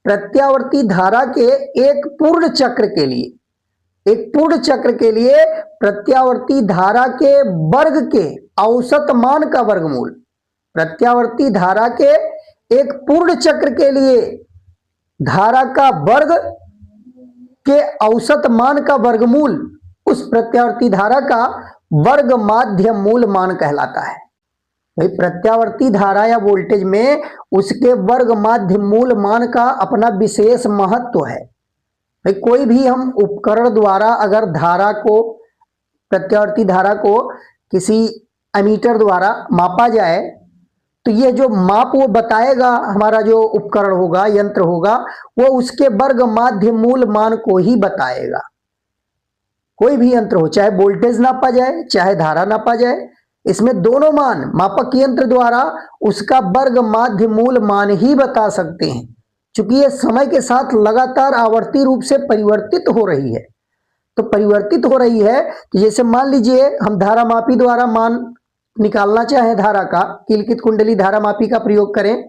प्रत्यावर्ती धारा के एक पूर्ण चक्र के लिए, एक पूर्ण चक्र के लिए प्रत्यावर्ती धारा के वर्ग के औसत मान का वर्गमूल, प्रत्यावर्ती धारा के एक पूर्ण चक्र के लिए धारा का वर्ग के औसत मान का वर्गमूल उस प्रत्यावर्ती धारा का वर्ग माध्य मूल मान कहलाता है। भाई प्रत्यावर्ती धारा या वोल्टेज में उसके वर्ग माध्य मूल मान का अपना विशेष महत्व है। भाई कोई भी हम उपकरण द्वारा अगर धारा को, प्रत्यावर्ती धारा को किसी एमीटर द्वारा मापा जाए तो यह जो माप वो बताएगा, हमारा जो उपकरण होगा, यंत्र होगा, वो उसके वर्ग माध्य मूल मान को ही बताएगा। कोई भी यंत्र हो, चाहे वोल्टेज नापा जाए चाहे धारा नापा जाए, इसमें दोनों मान मापक यंत्र द्वारा उसका वर्ग माध्य मूल मान ही बता सकते हैं। चूंकि यह समय के साथ लगातार आवर्ती रूप से परिवर्तित हो रही है, तो परिवर्तित हो रही है तो जैसे मान लीजिए हम धारा मापी द्वारा मान निकालना चाहे धारा का, किलकित कुंडली धारा मापी का प्रयोग करें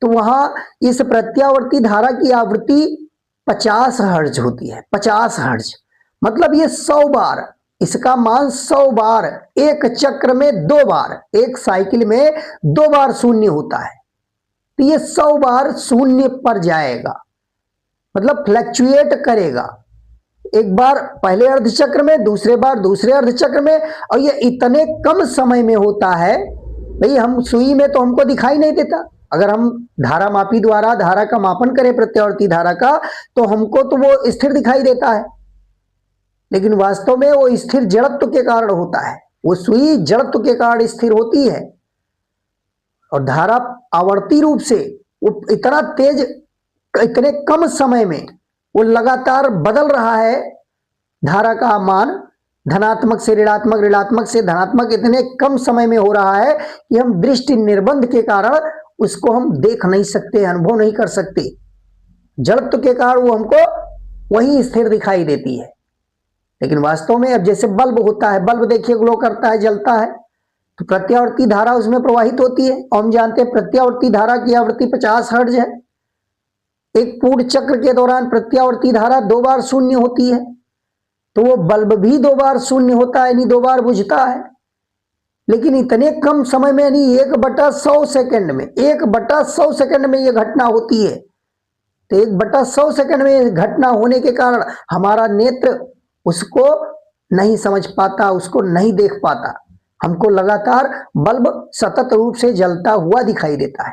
तो वहां इस प्रत्यावर्ती धारा की आवृत्ति 50 हर्ट्ज होती है। 50 हर्ट्ज मतलब ये 100 बार, इसका मान 100 बार, एक चक्र में 2 बार, एक साइकिल में 2 बार शून्य होता है, तो ये 100 बार शून्य पर जाएगा, मतलब फ्लैक्चुएट करेगा। एक बार पहले अर्धचक्र में, दूसरे बार दूसरे अर्धचक्र में, और ये इतने कम समय में होता है। भाई हम सुई में तो हमको दिखाई नहीं देता, अगर हम धारा मापी द्वारा धारा का मापन करें प्रत्यावर्ती धारा का तो हमको तो वो स्थिर दिखाई देता है, लेकिन वास्तव में वो स्थिर जड़त्व के कारण होता है। वो सुई जड़त्व के कारण स्थिर होती है और धारा आवर्ती रूप से वो इतना तेज, इतने कम समय में वो लगातार बदल रहा है। धारा का मान धनात्मक से ऋणात्मक, ऋणात्मक से धनात्मक इतने कम समय में हो रहा है कि हम दृष्टि निर्बंध के कारण उसको हम देख नहीं सकते, अनुभव नहीं कर सकते। जड़त्व के कारण वो हमको वही स्थिर दिखाई देती है। लेकिन वास्तव में अब जैसे बल्ब होता है, बल्ब देखिए ग्लो करता है, जलता है, तो प्रत्यावर्ती धारा उसमें प्रवाहित होती है और हम जानते हैं प्रत्यावर्ती धारा की आवृत्ति 50 हर्ट्ज है। एक पूर्ण चक्र के दौरान प्रत्यावर्ती धारा 2 बार शून्य होती है, तो वो बल्ब भी 2 बार शून्य होता है, यानी 2 बार बुझता है। लेकिन इतने कम समय में, यानी 1/100 सेकंड में, 1/100 सेकंड में यह घटना होती है। तो 1/100 सेकंड में यह घटना होने के कारण हमारा नेत्र उसको नहीं समझ पाता, उसको नहीं देख पाता। हमको लगातार बल्ब सतत रूप से जलता हुआ दिखाई देता है।